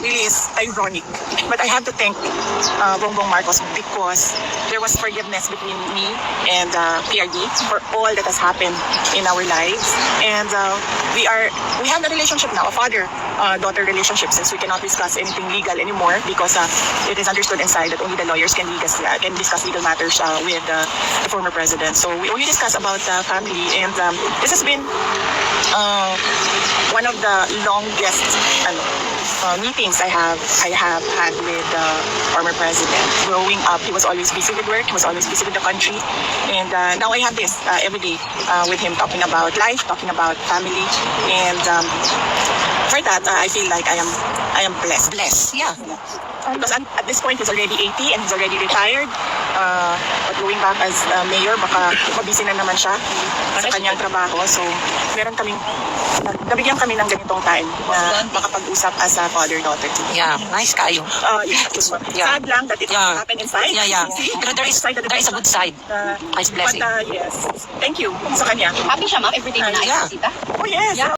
really is ironic. But I have to thank Bongbong Marcos because there was forgiveness between me and PRD for all that has happened in our lives. And we have a relationship now, a father-daughter relationship, since we cannot discuss anything legal anymore because it is understood inside that only the lawyers can discuss legal matters with the former president. So we only discuss about family, and this has been one of the longest meetings I have had with the former president. Growing up, he was always busy with work, he was always busy with the country, and now I have this every day with him, talking about life, talking about family, and for that I feel like I am blessed. Yeah. Because at this point he's already 80 and he's already retired. But going back as mayor, baka mabisi na naman siya sa kanyang trabaho. So nabigyan kami ng ganitong time na makapag-usap as a father-daughter. Yeah, nice kayo. Sad lang that it happened inside. Yeah. See? Pero there is a good side. Nice blessing. But yes, thank you sa kanya. Happy siya, ma'am, everyday na Yeah. nakikita? Oh yes. Yeah.